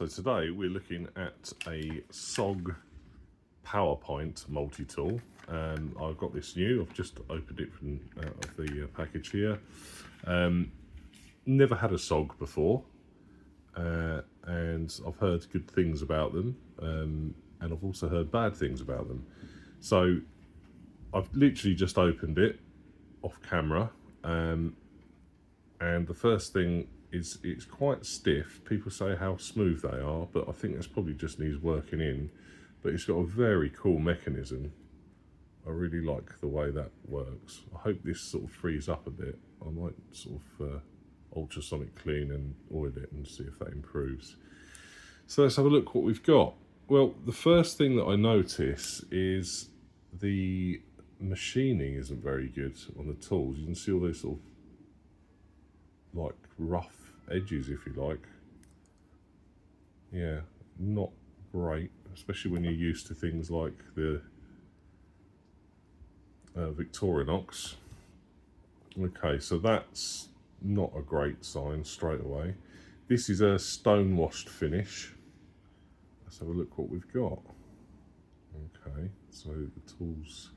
So today we're looking at a Sog PowerPint multi-tool. I've got this new, I've just opened it from out of the package here. Never had a Sog before, and I've heard good things about them, and I've also heard bad things about them. So I've literally just opened it off camera, and the first thing is it's quite stiff. People say how smooth they are, but I think that's probably just needs working in. But it's got a very cool mechanism. I really like the way that works. I hope this sort of frees up a bit. I might sort of ultrasonic clean and oil it and see if that improves. So let's have a look what we've got. Well, the first thing that I notice is the machining isn't very good on the tools. You can see all those sort of like rough edges, if you like. Yeah, not great, especially when you're used to things like the Victorinox. Okay, so that's not a great sign straight away. This is a stone washed finish. Let's have a look what we've got. Okay, so the tool's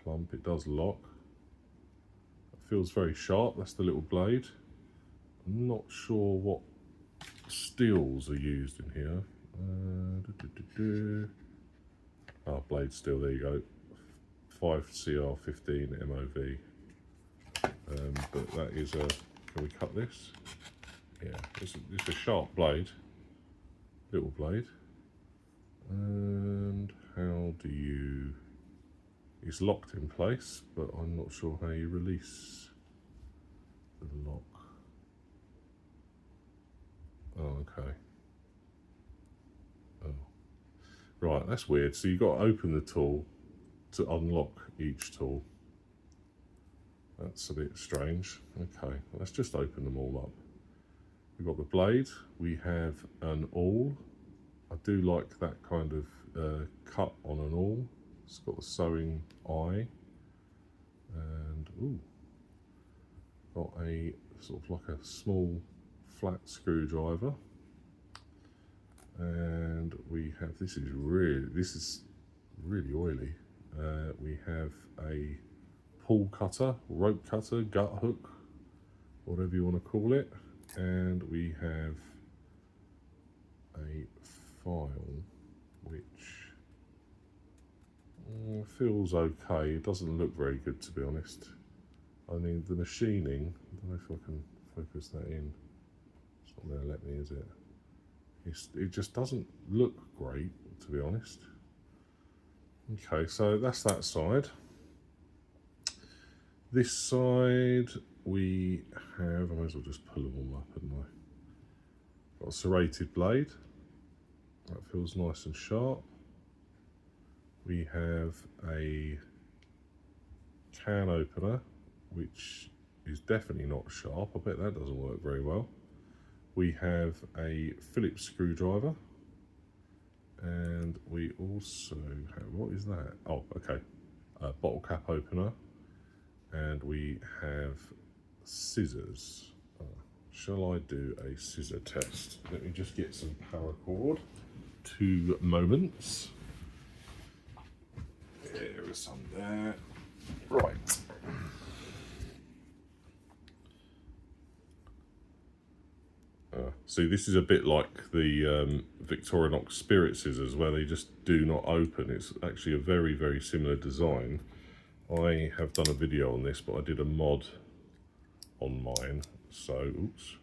clump, it does lock. It feels very sharp, that's the little blade. I'm not sure what steels are used in here. Oh, blade steel, there you go. 5CR15 MOV. But that is a, can we cut this? Yeah, it's a sharp blade, little blade. And how do you, it's locked in place, but I'm not sure how you release the lock. Oh, okay. Oh, right, that's weird. So you've got to open the tool to unlock each tool. That's a bit strange. Okay, let's just open them all up. We've got the blade, we have an awl. I do like that kind of cut on an awl. It's got a sewing eye, and ooh, got a sort of like a small flat screwdriver, and we have, this is really oily. We have a pull cutter, rope cutter, gut hook, whatever you want to call it, and we have a file which feels okay. It doesn't look very good, to be honest. I mean, the machining, I don't know if I can focus that in. It's not going to let me, is it? It just doesn't look great, to be honest. Okay, so that's that side. This side we have, I might as well just pull them all up, hadn't I? Got a serrated blade. That feels nice and sharp. We have a can opener, which is definitely not sharp. I bet that doesn't work very well. We have a Phillips screwdriver, and we also have, what is that? Oh, okay, a bottle cap opener, and we have scissors. Shall I do a scissor test? Let me just get some paracord. 2 moments. There is some there. Right. See, this is a bit like the Victorinox Spirit scissors, where they just do not open. It's actually a very, very similar design. I have done a video on this, but I did a mod on mine. So, oops,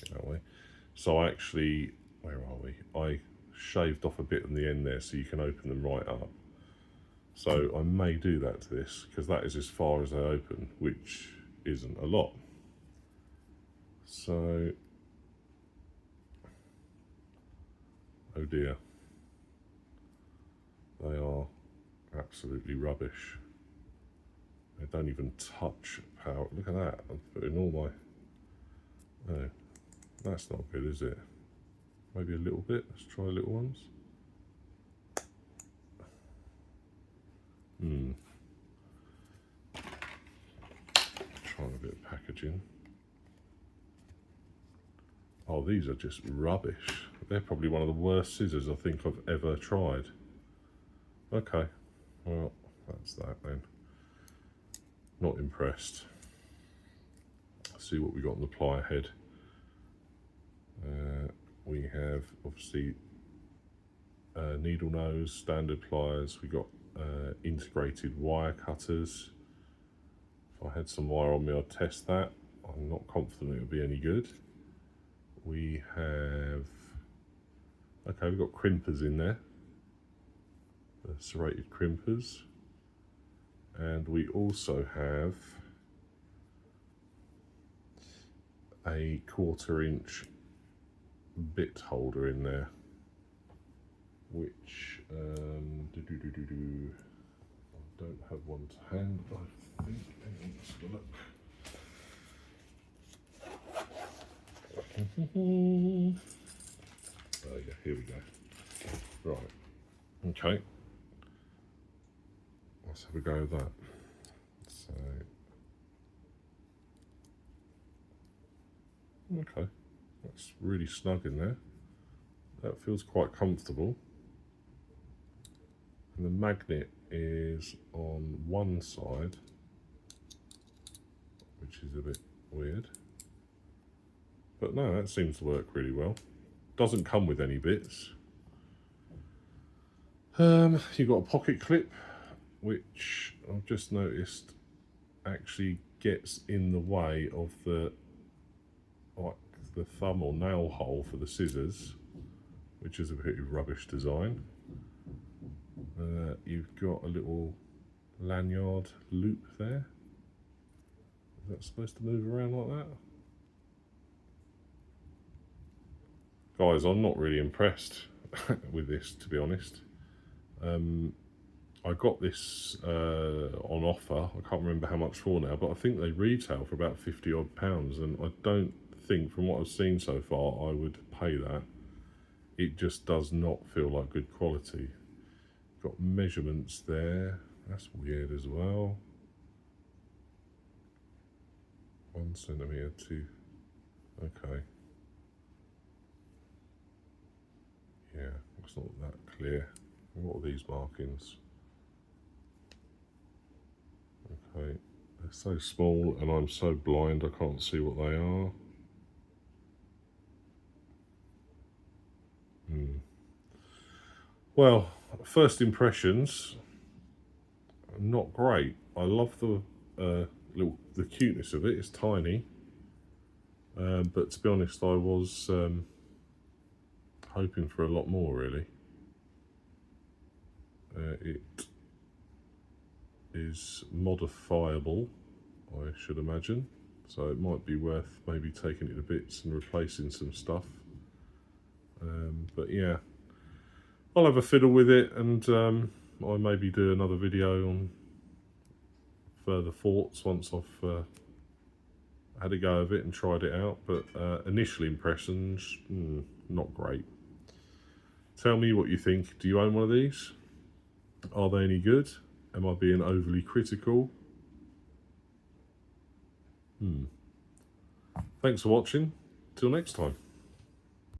get that way. So I actually, where are we? I shaved off a bit in the end there so you can open them right up. So I may do that to this, because that is as far as they open, which isn't a lot. So, oh dear, they are absolutely rubbish. They don't even touch power. Look at that, I'm putting all my, no, that's not good, is it? Maybe a little bit, let's try little ones. Trying a bit of packaging. Oh, these are just rubbish. They're probably one of the worst scissors I think I've ever tried. Okay, well, that's that then. Not impressed. Let's see what we got on the plier head. We have obviously needle nose, standard pliers. We got integrated wire cutters. If I had some wire on me, I'd test that. I'm not confident it would be any good. We have, okay, we've got crimpers in there, the serrated crimpers, and we also have a 1/4 inch bit holder in there, which I don't have one to hand, I think. Hang on, let's have a look. Oh yeah, here we go. Right, okay. Let's have a go with that. So, okay, that's really snug in there. That feels quite comfortable. And the magnet is on one side, which is a bit weird. But no, that seems to work really well. Doesn't come with any bits. You've got a pocket clip, which I've just noticed actually gets in the way of the thumb or nail hole for the scissors, which is a pretty rubbish design. You've got a little lanyard loop there. Is that supposed to move around like that? Guys, I'm not really impressed with this, to be honest. I got this on offer. I can't remember how much for now, but I think they retail for about 50 odd pounds, and I don't think, from what I've seen so far, I would pay that. It just does not feel like good quality. Got measurements there. That's weird as well. 1 centimetre to, okay. Yeah, it's not that clear. What are these markings? Okay, they're so small and I'm so blind I can't see what they are. Well, first impressions, not great. I love the the cuteness of it. It's tiny, but to be honest, I was hoping for a lot more, really. It is modifiable, I should imagine, so it might be worth maybe taking it to bits and replacing some stuff. But yeah, I'll have a fiddle with it, and I'll maybe do another video on further thoughts once I've had a go of it and tried it out. But initial impressions, not great. Tell me what you think. Do you own one of these? Are they any good? Am I being overly critical? Thanks for watching. Till next time.